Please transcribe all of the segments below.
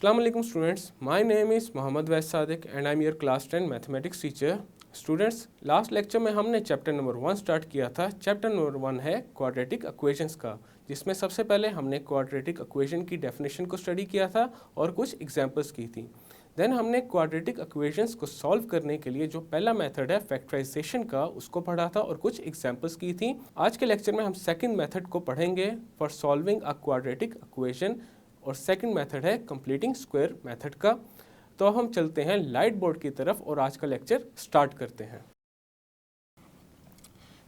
Assalamu alaikum students. My name is Mohammad Wais Sadiq and I am your class 10 mathematics teacher. Students, last lecture में हमने chapter number 1 start किया था। Chapter number 1 है quadratic equations का, जिसमें सबसे पहले हमने क्वाड्रेटिक इक्वेशन की डेफिनेशन को स्टडी किया था और कुछ एग्जांपल्स की थी। देन हमने क्वाड्रेटिक इक्वेशंस को सॉल्व करने के लिए जो पहला मेथड है फैक्टराइजेशन का, उसको पढ़ा था और कुछ एग्जांपल्स की थी। आज के लेक्चर में हम सेकंड मेथड को पढ़ेंगे for solving a quadratic equation, और सेकंड मेथड है कंप्लीटिंग स्क्वायर मेथड का। तो हम चलते हैं लाइट बोर्ड की तरफ और आज का लेक्चर स्टार्ट करते हैं।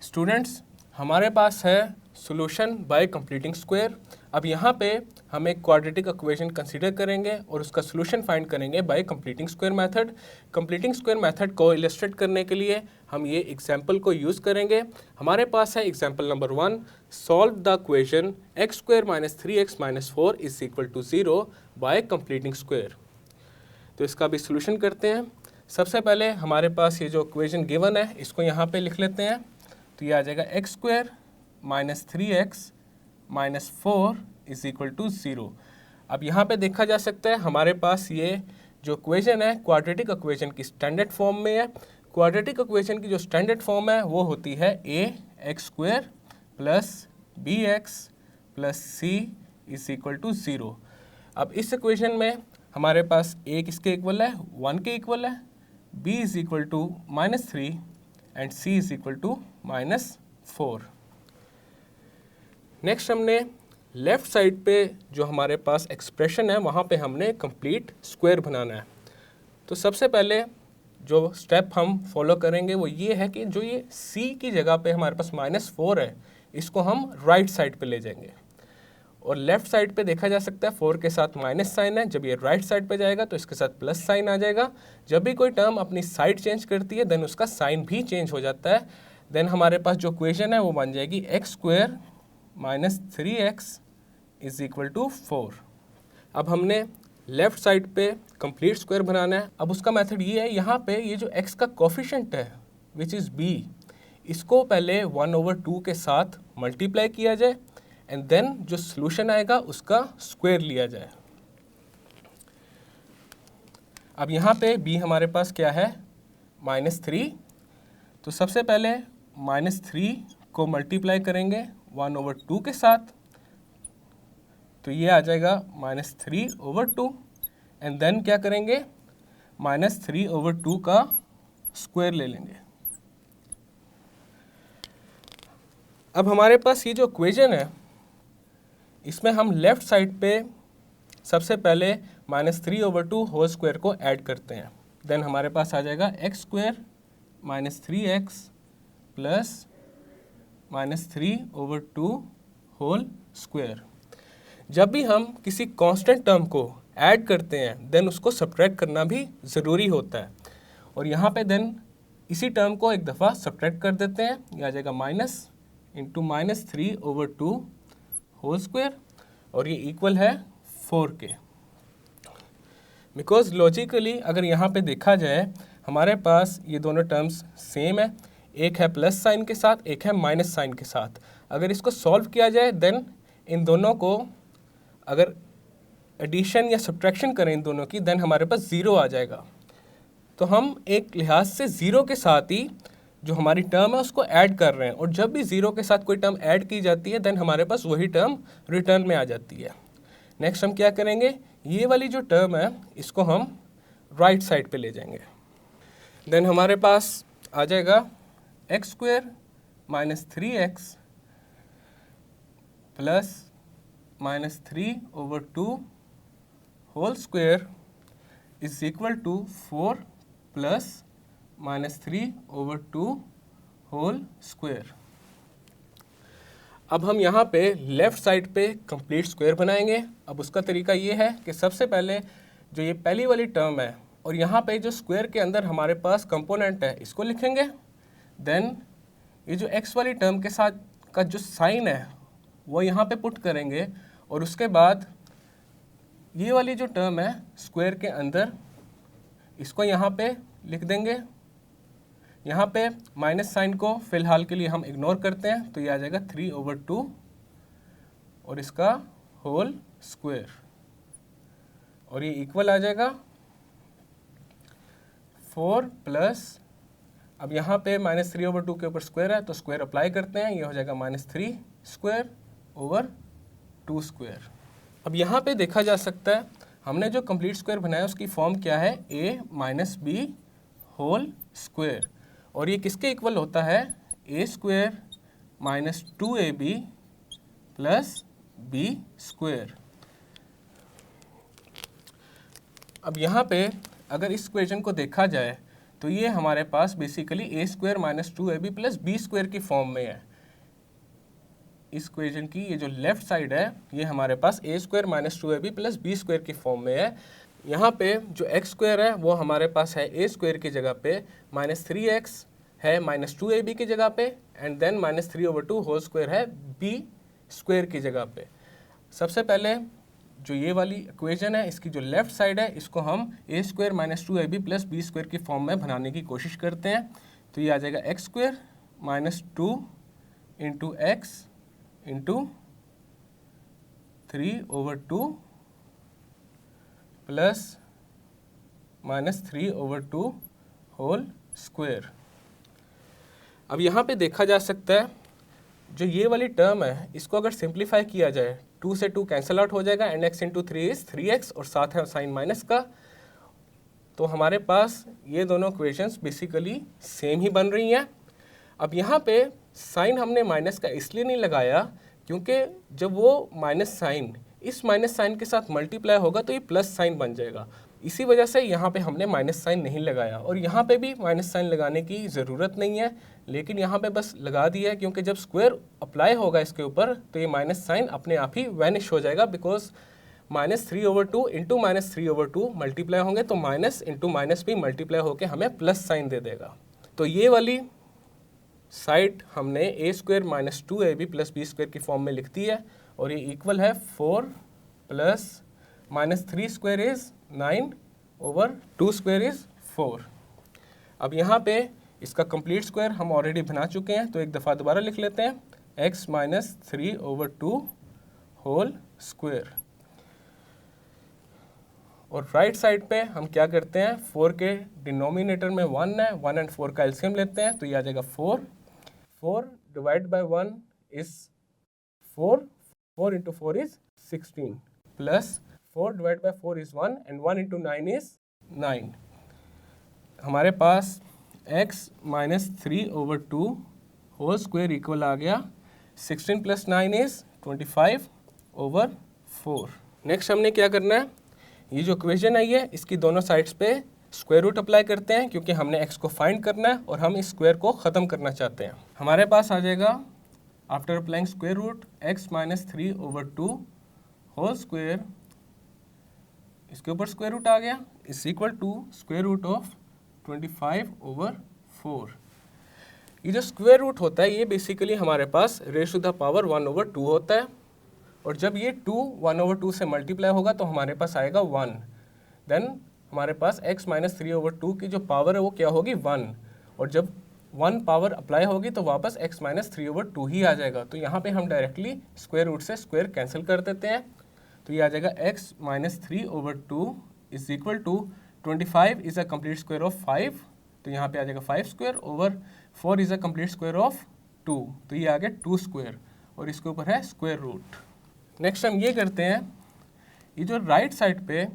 स्टूडेंट्स, हमारे पास है सॉल्यूशन बाय कंप्लीटिंग स्क्वायर। अब यहाँ पे हम एक क्वाड्रेटिक इक्वेशन कंसीडर करेंगे और उसका सॉल्यूशन फाइंड करेंगे bye completing square method. Completing square method को इलस्ट्रेट करने के लिए हम ये एग्जाम्पल को यूज़ करेंगे। हमारे पास है example number 1, solve the equation x square minus 3x minus 4 is equal to 0 by completing square. तो इसका भी सॉल्यूशन करते हैं। सबसे पहले हमारे पास ये जो इक्वेशन गिवन है इसको यहाँ पे लिख लेते हैं। तो ये आ जाएगा x square minus 3x minus 4 is equal to 0। अब यहाँ पे देखा जा सकता है हमारे पास ये जो इक्वेशन है क्वाड्रेटिक इक्वेशन की स्टैंडर्ड फॉर्म में है। क्वाड्रेटिक इक्वेशन की जो स्टैंडर्ड फॉर्म है वो होती है ax square plus bx plus c is equal to 0। अब इस इक्वेशन में हमारे पास a किसके इक्वल है, 1 के इक्वल है, b is equal to -3 and c is equal to -4। Next हमने लेफ़्ट साइड पे जो हमारे पास एक्सप्रेशन है वहाँ पे हमने कंप्लीट स्क्वायर बनाना है। तो सबसे पहले जो स्टेप हम फॉलो करेंगे वो ये है कि जो ये c की जगह पे हमारे पास -4 है, इसको हम राइट साइड पे ले जाएंगे और लेफ्ट साइड पे देखा जा सकता है 4 के साथ माइनस साइन है। जब ये राइट साइड पे जाएगा तो इसके साथ प्लस साइन आ जाएगा। जब भी कोई टर्म अपनी साइड चेंज करती है देन उसका साइन भी चेंज हो जाता है। देन हमारे पास जो इक्वेशन है वो बन जाएगी x square minus 3x is equal to 4। अब हमने लेफ्ट साइड पे कंप्लीट स्क्वायर बनाना है। अब उसका मेथड ये है, यहाँ पे ये जो x का कोफिशिएंट है विच इज़ b, इसको पहले 1/2 के साथ मल्टीप्लाई किया जाए एंड देन जो सॉल्यूशन आएगा उसका स्क्वायर लिया जाए। अब यहाँ पे b हमारे पास क्या है, -3। तो सबसे पहले -3 को मल्टीप्लाई करेंगे 1/2 के साथ, तो ये आ जाएगा -3/2 एंड देन क्या करेंगे, -3/2 का स्क्वायर ले लेंगे। अब हमारे पास ये जो इक्वेशन है इसमें हम लेफ़्ट साइड पे सबसे पहले -3/2 होल स्क्वायर को ऐड करते हैं। देन हमारे पास आ जाएगा x square minus 3x plus -3/2 whole square. जब भी हम किसी कांस्टेंट टर्म को ऐड करते हैं देन उसको सब्ट्रैक्ट करना भी ज़रूरी होता है। और यहाँ पे देन इसी टर्म को एक दफ़ा सब्ट्रैक्ट कर देते हैं। ये आ जाएगा माइनस इंटू -3/2 होल स्क्वायर और ये इक्वल है 4 के। बिकॉज लॉजिकली अगर यहाँ पे देखा जाए हमारे पास ये दोनों टर्म्स सेम है, एक है प्लस साइन के साथ, एक है माइनस साइन के साथ। अगर इसको सॉल्व किया जाए देन इन दोनों को अगर एडिशन या सब्ट्रैक्शन करें इन दोनों की देन हमारे पास 0 आ जाएगा। तो हम एक लिहाज से 0 के साथ ही जो हमारी टर्म है उसको ऐड कर रहे हैं, और जब भी 0 के साथ कोई टर्म ऐड की जाती है देन हमारे पास वही टर्म रिटर्न में आ जाती है। नेक्स्ट हम क्या करेंगे, ये वाली जो टर्म है इसको हम राइट साइड पे ले जाएंगे। देन हमारे पास आ जाएगा x square minus 3x plus -3/2 whole square is equal to 4 plus -3/2 whole square. अब हम यहाँ पे लेफ़्ट साइड पे कंप्लीट स्क्वायर बनाएंगे। अब उसका तरीका ये है कि सबसे पहले जो ये पहली वाली टर्म है और यहाँ पे जो स्क्वायर के अंदर हमारे पास कंपोनेंट है इसको लिखेंगे। देन ये जो x वाली टर्म के साथ का जो साइन है वो यहाँ पे पुट करेंगे, और उसके बाद ये वाली जो टर्म है स्क्वायर के अंदर इसको यहाँ पे लिख देंगे। यहाँ पे माइनस साइन को फ़िलहाल के लिए हम इग्नोर करते हैं, तो ये आ जाएगा 3/2 और इसका होल स्क्वायर। और ये इक्वल आ जाएगा 4 प्लस, अब यहाँ पे -3/2 के ऊपर स्क्वायर है तो स्क्वायर अप्लाई करते हैं, ये हो जाएगा -3² अब यहाँ पे देखा जा सकता है हमने जो कंप्लीट स्क्वायर बनाया उसकी फॉर्म क्या है, a - b होल स्क्वायर, और ये किसके इक्वल होता है, a² - 2ab प्लस b²। अब यहाँ पे अगर इस इक्वेशन को देखा जाए तो ये हमारे पास basically a² - 2ab plus b² की फॉर्म में है। इस इक्वेशन की ये जो लेफ्ट साइड है ये हमारे पास a² - 2ab प्लस b² की फॉर्म में है। यहाँ पे जो x² है वो हमारे पास है a² की जगह पे, -3x है -2ab की जगह पे, एंड देन -3/2 होल स्क्वायर है b² की जगह पे। सबसे पहले जो ये वाली इक्वेशन है इसकी जो लेफ्ट साइड है इसको हम a² - 2ab प्लस b² की फॉर्म में बनाने की कोशिश करते हैं, तो ये आ जाएगा x² - 2 into x into 3/2 plus -3/2 whole square. अब यहाँ पे देखा जा सकता है जो ये वाली टर्म है इसको अगर सिंप्लीफाई किया जाए 2 से 2 कैंसिल आउट हो जाएगा, and x into 3 is 3x और साथ है साइन माइनस का, तो हमारे पास ये दोनों इक्वेशंस बेसिकली सेम ही बन रही हैं। अब यहाँ पे साइन हमने माइनस का इसलिए नहीं लगाया क्योंकि जब वो माइनस साइन इस माइनस साइन के साथ मल्टीप्लाई होगा तो ये प्लस साइन बन जाएगा, इसी वजह से यहाँ पे हमने माइनस साइन नहीं लगाया, और यहाँ पे भी माइनस साइन लगाने की ज़रूरत नहीं है, लेकिन यहाँ पे बस लगा दिया है क्योंकि जब स्क्वायर अप्लाई होगा इसके ऊपर तो ये माइनस साइन अपने आप ही वैनिश हो जाएगा, बिकॉज -3/2 इंटू -3/2 मल्टीप्लाई होंगे तो माइनस इंटू माइनस भी मल्टीप्लाई होकर हमें प्लस साइन दे देगा। तो ये वाली साइड हमने a² - 2ab प्लस b² की फॉर्म में लिख दी है, और ये इक्वल है 4 प्लस -3² इज 9/2² इज 4। अब यहाँ पे इसका कंप्लीट स्क्वायर हम ऑलरेडी बना चुके हैं तो एक दफ़ा दोबारा लिख लेते हैं, x - 3/2 होल स्क्वायर, और राइट साइड पे हम क्या करते हैं, 4 के डिनोमिनेटर में 1 है, 1 एंड 4 का एलसीएम लेते हैं तो ये आ जाएगा 4 divide by 1 is 4 into 4 is 16 plus 4 divide by 4 is 1 and 1 into 9 is 9। हमारे पास x - 3/2 होल स्क्वायर इक्वल आ गया 16 प्लस 9 इज 25/4। नेक्स्ट हमने क्या करना है, ये जो इक्वेशन है ये इसकी दोनों साइड्स पे स्क्वायर रूट अप्लाई करते हैं क्योंकि हमने x को फाइंड करना है और हम इस स्क्वायर को ख़त्म करना चाहते हैं। हमारे पास आ जाएगा after applying square root x - 3/2 whole square, इसके ऊपर स्क्वायर रूट आ गया, is equal to square root of 25/4। ये जो स्क्वायर रूट होता है ये बेसिकली हमारे पास रेज़ टू द पावर 1/2 होता है, और जब ये 2 1/2 से मल्टीप्लाई होगा तो हमारे पास आएगा 1, देन हमारे पास x - 3/2 की जो पावर है वो क्या होगी 1, और जब 1 पावर अप्लाई होगी तो वापस x - 3/2 ही आ जाएगा। तो यहाँ पे हम डायरेक्टली स्क्वायर रूट से स्क्वायर कैंसिल कर देते हैं, तो ये आ जाएगा x - 3/2 is equal to 25 is a complete square of 5, तो यहाँ पे आ जाएगा 5² over 4 is a complete square of 2, तो ये आ गया 2² और इसके ऊपर है स्क्वायर रूट। नेक्स्ट हम ये करते हैं, ये जो राइट साइड पे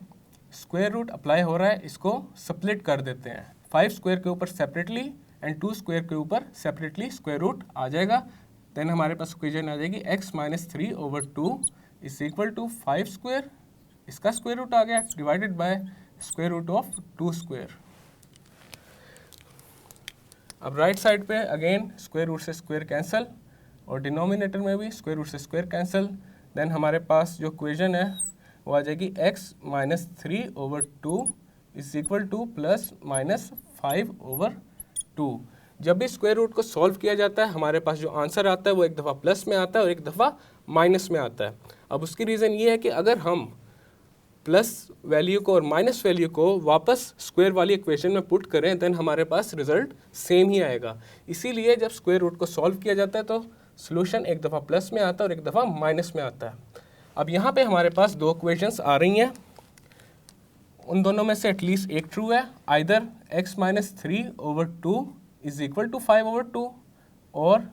स्क्वायर रूट अप्लाई हो रहा है इसको स्प्लिट कर देते हैं, 5² के ऊपर सेपरेटली एंड 2² के ऊपर सेपरेटली स्क्वायर रूट आ जाएगा, देन हमारे पास इक्वेशन आ जाएगी x - 3/2 इज इक्वल टू 5², इसका स्क्वायर रूट आ गया divided by square root of 2²। अब राइट साइड पे अगेन स्क्वायर रूट से स्क्वायर कैंसिल और डिनोमिनेटर में भी स्क्वायर रूट से स्क्वायर कैंसिल, देन हमारे पास जो इक्वेशन है वो आ जाएगी x - 3/2 is equal two plus minus 5/2। जब भी स्क्वायर रूट को सॉल्व किया जाता है हमारे पास जो आंसर आता है वो एक दफ़ा प्लस में आता है और एक दफ़ा माइनस में आता है। अब उसकी रीज़न ये है कि अगर हम प्लस वैल्यू को और माइनस वैल्यू को वापस स्क्वायर वाली इक्वेशन में पुट करें देन हमारे पास रिजल्ट सेम ही आएगा। इसीलिए जब स्क्वायर रूट को सॉल्व किया जाता है तो सॉल्यूशन एक दफ़ा प्लस में आता है और एक दफ़ा माइनस में आता है। अब यहाँ पे हमारे पास दो इक्वेशंस आ रही हैं, उन दोनों में से एटलीस्ट एक ट्रू है, either x minus 3/2 is equal to 5/2 और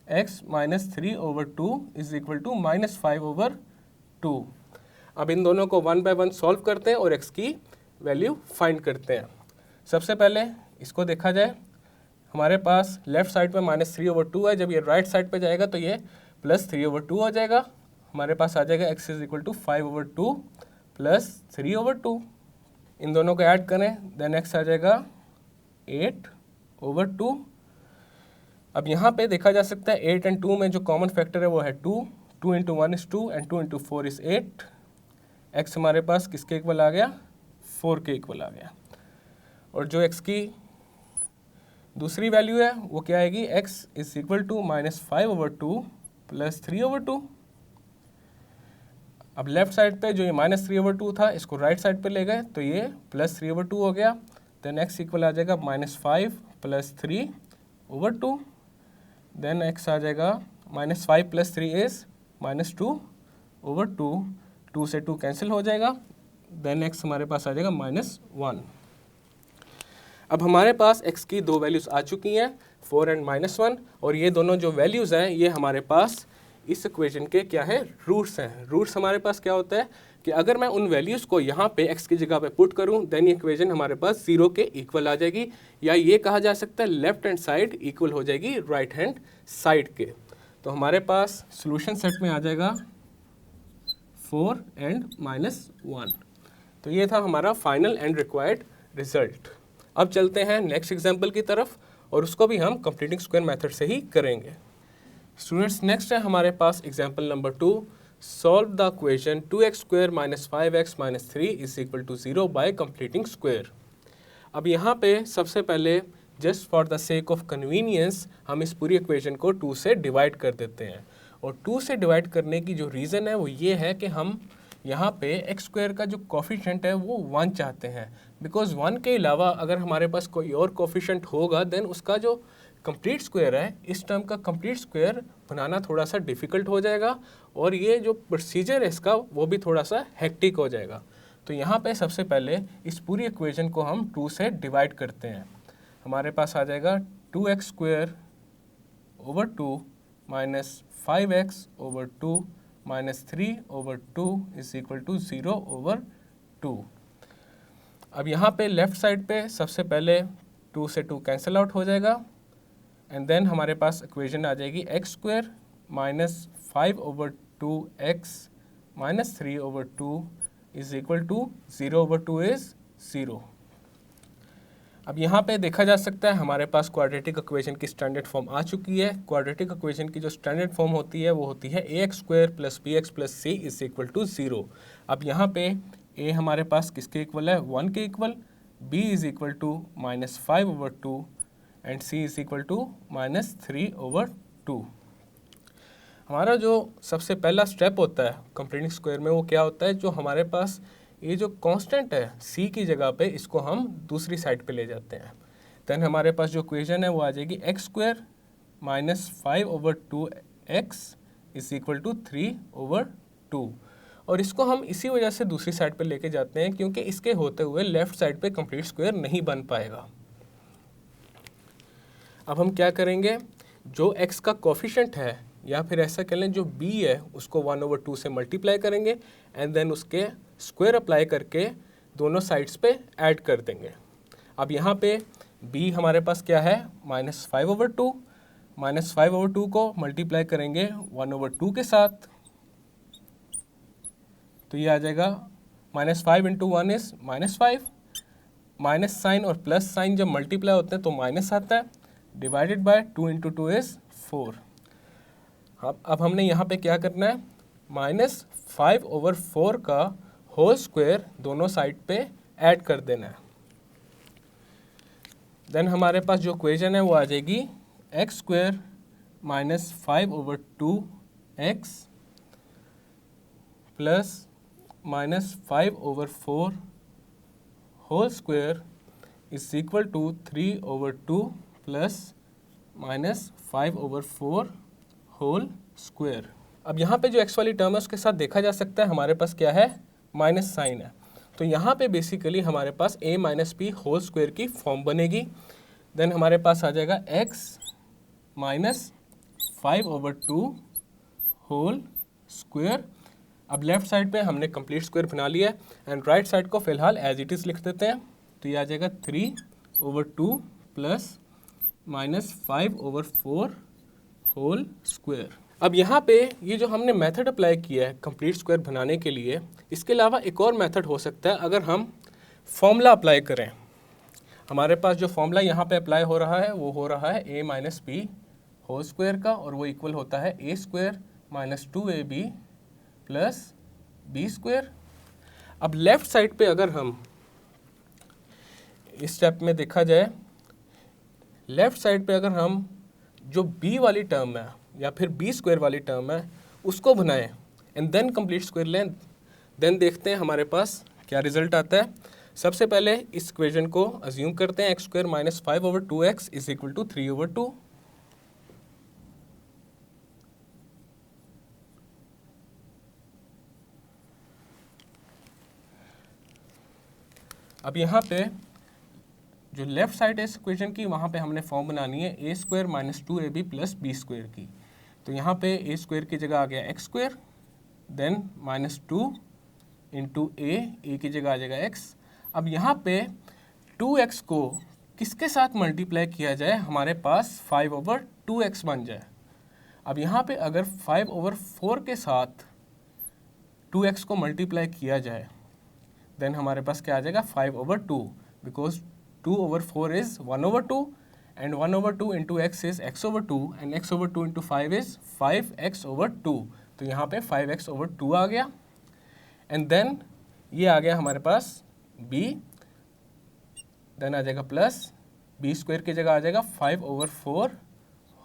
x minus 3/2 is equal to -5/2। अब इन दोनों को 1 बाय 1 सॉल्व करते हैं और x की वैल्यू फाइंड करते हैं। सबसे पहले इसको देखा जाए, हमारे पास लेफ्ट साइड पे -3/2 है, जब ये राइट साइड पे जाएगा तो ये +3/2 हो जाएगा। हमारे पास आ जाएगा x is equal to 5/2 plus 3/2। इन दोनों को ऐड करें, देन x आ जाएगा 8/2। अब यहाँ पे देखा जा सकता है 8 और 2 में जो कॉमन फैक्टर है वो है 2, 2 × 1 इज़ 2 एंड 2 × 4 इज़ 8। x हमारे पास किसके इक्वल आ गया, 4 के इक्वल आ गया। और जो x की दूसरी वैल्यू है वो क्या आएगी, x is equal to -5/2 plus 3/2। अब लेफ्ट साइड पे जो ये -3/2 था इसको राइट साइड पे ले गए तो ये +3/2 हो गया। देन x इक्वल आ जाएगा -5 प्लस 3/2। देन x आ जाएगा -5 प्लस 3 इज -2/2। 2 से 2 कैंसिल हो जाएगा। देन x हमारे पास आ जाएगा -1। अब हमारे पास x की दो वैल्यूज़ आ चुकी हैं, 4 एंड -1, और ये दोनों जो वैल्यूज़ हैं ये हमारे पास इस इक्वेशन के क्या है, रूट्स हैं। रूट्स हमारे पास क्या होता है कि अगर मैं उन वैल्यूज़ को यहाँ पे x की जगह पे पुट करूँ देन ये इक्वेशन हमारे पास 0 के इक्वल आ जाएगी, या ये कहा जा सकता है लेफ्ट हैंड साइड इक्वल हो जाएगी राइट हैंड साइड के। तो हमारे पास सोल्यूशन सेट में आ जाएगा 4 एंड -1। तो ये था हमारा फाइनल एंड रिक्वायर्ड रिजल्ट। अब चलते हैं नेक्स्ट एग्जाम्पल की तरफ और उसको भी हम कंप्लीटिंग स्क्वायर मेथड से ही करेंगे। स्टूडेंट्स, नेक्स्ट है हमारे पास example number 2, solve the equation 2x² - 5x - 3 is equal to 0 by completing square. अब यहाँ पे सबसे पहले just for the sake of convenience हम इस पूरी इक्वेशन को 2 से डिवाइड कर देते हैं। और 2 से डिवाइड करने की जो रीज़न है वो ये है कि हम यहाँ पे x² का जो कोफिशिएंट है वो 1 चाहते हैं, बिकॉज 1 के अलावा अगर हमारे पास कोई और कोफिशिएंट होगा देन उसका जो कंप्लीट स्क्वायर है, इस टर्म का कंप्लीट स्क्वायर बनाना थोड़ा सा डिफ़िकल्ट हो जाएगा और ये जो प्रोसीजर है इसका वो भी थोड़ा सा हेक्टिक हो जाएगा। तो यहाँ पे सबसे पहले इस पूरी इक्वेशन को हम 2 से डिवाइड करते हैं। हमारे पास आ जाएगा 2x² over 2 minus 5x over 2 minus 3 over 2 is equal to 0 over 2। अब यहाँ पे लेफ्ट साइड पे सबसे पहले 2 से 2 कैंसिल आउट हो जाएगा एंड देन हमारे पास इक्वेशन आ जाएगी x² minus 5 over 2x minus 3 over 2 is equal to 0 over 2 is 0। अब यहाँ पे देखा जा सकता है हमारे पास क्वाड्रेटिक इक्वेशन की स्टैंडर्ड फॉर्म आ चुकी है। क्वाड्रेटिक इक्वेशन की जो स्टैंडर्ड फॉर्म होती है वो होती है ax² + bx + c is equal to 0। अब यहाँ पे a हमारे पास किसके इक्वल है, 1 के equal, b is equal to -5/2 and c is equal to -3/2। हमारा जो सबसे पहला स्टेप होता है कंप्लीटिंग स्क्वायर में वो क्या होता है, जो हमारे पास ये जो कांस्टेंट है c की जगह पे इसको हम दूसरी साइड पे ले जाते हैं। देन हमारे पास जो इक्वेशन है वो आ जाएगी x² - 5/2x is equal to 3/2। और इसको हम इसी वजह से दूसरी साइड पे लेके जाते हैं क्योंकि इसके होते हुए लेफ्ट साइड पे कंप्लीट स्क्वायर नहीं बन पाएगा। अब हम क्या करेंगे, जो x का कोफिशिएंट है या फिर ऐसा कह लें जो b है उसको 1/2 से मल्टीप्लाई करेंगे एंड देन उसके स्क्वायर अप्लाई करके दोनों साइड्स पे ऐड कर देंगे। अब यहाँ पे b हमारे पास क्या है, -5/2, -5/2 को मल्टीप्लाई करेंगे 1/2 के साथ तो ये आ जाएगा -5 × 1 इज -5, माइनस साइन और प्लस साइन जब मल्टीप्लाई होते हैं तो माइनस आता है, डिवाइडेड बाय 2 × 2 इज 4। अब हमने यहाँ पे क्या करना है, -5/4 का होल स्क्वायर दोनों साइड पे ऐड कर देना है। देन हमारे पास जो इक्वेशन है वो आ जाएगी x² - 5/2x plus -5/4 whole square is equal to 3/2 plus -5/4 whole square. अब यहाँ पे जो x वाली टर्म है उसके साथ देखा जा सकता है हमारे पास क्या है, माइनस साइन है। तो यहाँ पे बेसिकली हमारे पास a minus B whole square की फॉर्म बनेगी। देन हमारे पास आ जाएगा x माइनस 5/2 होल स्क्वायर। अब लेफ्ट साइड पे हमने कंप्लीट स्क्वायर बना लिया है एंड राइट साइड को फिलहाल एज इट इज़ लिख देते हैं। तो ये आ जाएगा 3/2 प्लस माइनस 5/4 होल स्क्वायर। अब यहाँ पे ये जो हमने मेथड अप्लाई किया है कंप्लीट स्क्वायर बनाने के लिए, इसके अलावा एक और मेथड हो सकता है अगर हम फॉर्मूला अप्लाई करें। हमारे पास जो फॉर्मूला यहाँ पे अप्लाई हो रहा है वो हो रहा है a minus B whole square का, और वो इक्वल होता है a square minus 2ab plus B square. अब लेफ्ट साइड पे अगर हम इस स्टेप में देखा जाए, लेफ्ट साइड पे अगर हम जो b वाली टर्म है या फिर बी स्क्वायर वाली टर्म है उसको बनाएं एंड देन कंप्लीट स्क्वायर लें, देन देखते हैं हमारे पास क्या रिजल्ट आता है। सबसे पहले इस इक्वेशन को अज्यूम करते हैं x square minus 5/2x is equal to 3/2। अब यहाँ पे जो लेफ्ट साइड है इस इक्वेशन की, वहाँ पे हमने फॉर्म बनानी है a square minus 2ab plus B square की। तो यहाँ पे a स्क्वायर की जगह आ गया x square, then minus 2 into a की जगह आ जाएगा x। अब यहाँ पे 2x को किसके साथ मल्टीप्लाई किया जाए, हमारे पास 5/2x बन जाए। अब यहाँ पे अगर 5/4 के साथ 2x को मल्टीप्लाई किया जाए देन हमारे पास क्या आ जाएगा 5/2, because 2/4 is 1/2 and 1/2 into x is x/2 and x/2 into 5 is 5x/2। तो यहाँ पे 5x/2 आ गया एंड देन ये आ गया हमारे पास b, देन आ जाएगा प्लस बी स्क्वायर की जगह आ जाएगा 5/4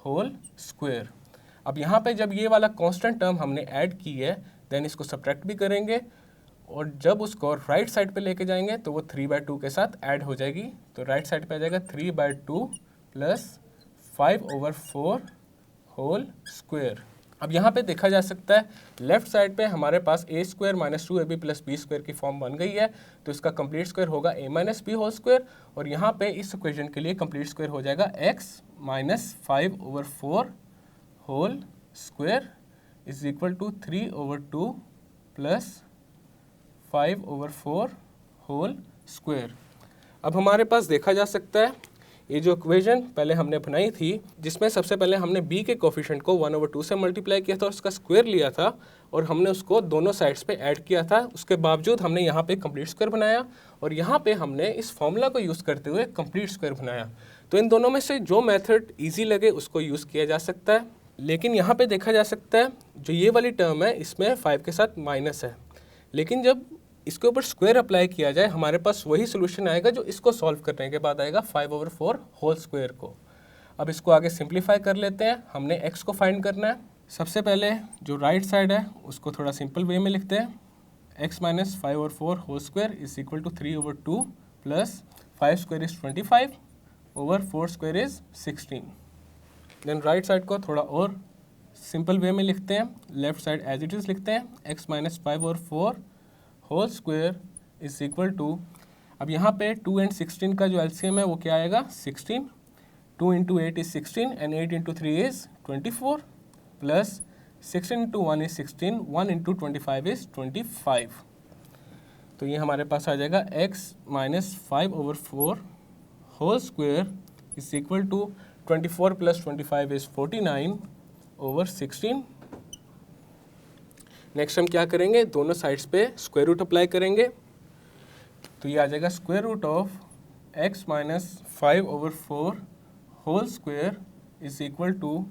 होल स्क्वायर। अब यहाँ पे जब ये वाला कांस्टेंट टर्म हमने ऐड की है देन इसको सब्ट्रैक्ट भी करेंगे और जब उसको राइट साइड पे लेके जाएंगे तो वो 3/2 के साथ ऐड हो जाएगी। तो राइट साइड पे आ जाएगा 3/2 प्लस 5/4 होल स्क्वायर। अब यहाँ पे देखा जा सकता है लेफ्ट साइड पे हमारे पास a square minus 2ab plus B square की फॉर्म बन गई है, तो इसका कंप्लीट स्क्वायर होगा a minus B whole square, और यहाँ पे इस इक्वेशन के लिए कंप्लीट स्क्वायर हो जाएगा x minus 5/4 whole square is equal to 3/2 plus 5/4 whole square. अब हमारे पास देखा जा सकता है ये जो इक्वेशन पहले हमने बनाई थी जिसमें सबसे पहले हमने b के कोफिशिएंट को 1/2 से मल्टीप्लाई किया था और उसका स्क्वायर लिया था और हमने उसको दोनों साइड्स पे ऐड किया था। उसके बावजूद हमने यहाँ पे कंप्लीट स्क्वायर बनाया और यहाँ पे हमने इस फॉर्मूला को यूज़ करते हुए कंप्लीट स्क्वायर बनाया। तो इन दोनों में से जो मेथड ईजी लगे उसको यूज़ किया जा सकता है, लेकिन यहाँ पर देखा जा सकता है जो ये वाली टर्म है इसमें 5 के साथ माइनस है, लेकिन जब इसके ऊपर स्क्वायर अप्लाई किया जाए हमारे पास वही सोल्यूशन आएगा जो इसको सॉल्व करने के बाद आएगा 5/4 होल स्क्वायर को। अब इसको आगे सिंप्लीफाई कर लेते हैं। हमने x को फाइंड करना है। सबसे पहले जो राइट साइड है उसको थोड़ा सिंपल वे में लिखते हैं, x minus 5/4 whole square is equal to 3/2 plus 5 square is 25/4 square is 16। Then right side को थोड़ा और सिंपल वे में लिखते हैं, left side as it is लिखते हैं, x minus 5/4 whole square is equal to, अब यहाँ पे 2 एंड 16 का जो एलसीएम है वो क्या आएगा 16, 2 into 8 is 16 and 8 into 3 is 24 plus 16 into 1 is 16, 1 into 25 is 25। तो ये हमारे पास आ जाएगा x minus 5/4 whole square is equal to 24 plus 25 is 49/16। Next हम क्या करेंगे, दोनों साइड्स पे स्क्वायर रूट अप्लाई करेंगे। तो ये आ जाएगा square root of x minus 5/4 whole square is equal to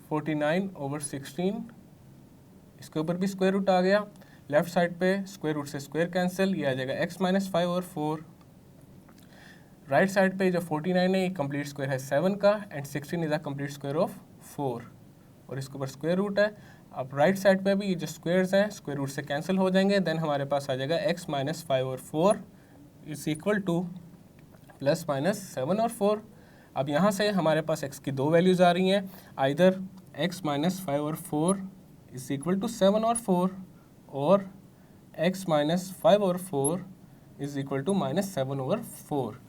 49/16। इसके ऊपर भी स्क्वायर रूट आ गया, लेफ्ट साइड पे स्क्वायर रूट से स्क्वायर कैंसिल, ये आ जाएगा x माइनस 5/4। राइट साइड पे जो 49 है ये कंप्लीट स्क्वायर है 7 का and 16 is a complete square of 4 और इसके ऊपर स्क्वायर रूट है। अब राइट साइड पे भी ये जो स्क्वायर्स हैं स्क्वायर रूट से कैंसिल हो जाएंगे, देन हमारे पास आ जाएगा x minus 5/4 is equal two plus minus 7 और 4। अब यहाँ से हमारे पास x की दो वैल्यूज़ आ रही हैं, either x minus 5/4 is equal to 7 और 4 और x minus 5/4 is equal to -7/4।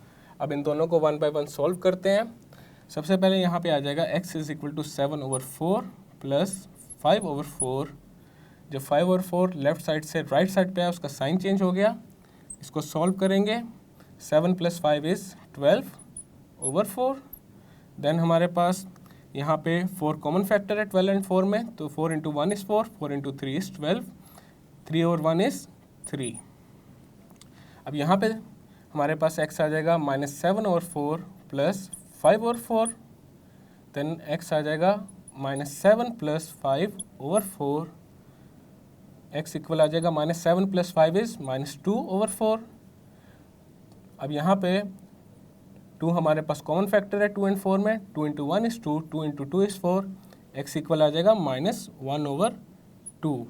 अब इन दोनों को 1 बाय 1 सॉल्व करते हैं। सबसे पहले यहाँ पे आ जाएगा x is equal to 7/4 plus 5/4। जब 5/4 लेफ्ट साइड से राइट साइड पे आया उसका साइन चेंज हो गया। इसको सॉल्व करेंगे, 7 + 5 इज़ 12/4। देन हमारे पास यहाँ पे 4 कॉमन फैक्टर है 12 एंड 4 में, तो 4 × 1 इज़ 4, 4 × 3 इज़ 12, 3/1 इज़ 3। अब यहाँ पे हमारे पास x आ जाएगा -7/4 प्लस 5/4। देन x आ जाएगा -7 + 5/4। x इक्वल आ जाएगा -7 + 5 इज़ -2/4। अब यहाँ पे 2 हमारे पास कॉमन फैक्टर है 2 एंड 4 में, 2 × 1 इज़ 2, 2 × 2 इज़ 4। x इक्वल आ जाएगा -1/2।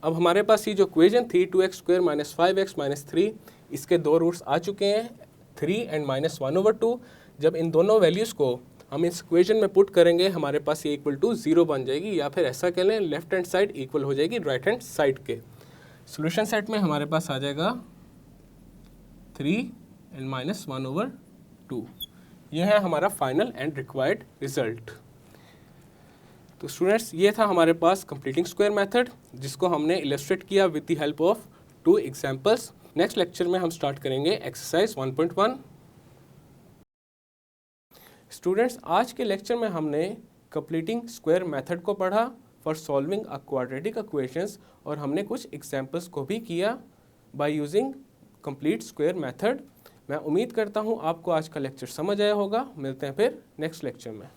अब हमारे पास ये जो इक्वेशन थी 2x² - 5x - 3, इसके दो रूट्स आ चुके हैं 3 एंड -1/2। जब इन दोनों वैल्यूज़ को हम इस इक्वेशन में पुट करेंगे हमारे पास ये इक्वल टू 0 बन जाएगी, या फिर ऐसा कह लें लेफ्ट हैंड साइड इक्वल हो जाएगी राइट हैंड साइड के। सोल्यूशन सेट में हमारे पास आ जाएगा 3 एंड -1/2। यह है हमारा फाइनल एंड रिक्वायर्ड रिजल्ट। तो स्टूडेंट्स, ये था हमारे पास कंप्लीटिंग स्क्वायर मेथड, जिसको हमने इलस्ट्रेट किया with the help of 2 examples. Next lecture में हम स्टार्ट करेंगे एक्सरसाइज 1.1। स्टूडेंट्स, आज के लेक्चर में हमने कंप्लीटिंग स्क्वायर मेथड को पढ़ा for solving a quadratic equations, और हमने कुछ एग्जांपल्स को भी किया by using complete square method. मैं उम्मीद करता हूँ आपको आज का लेक्चर समझ आया होगा। मिलते हैं फिर नेक्स्ट लेक्चर में।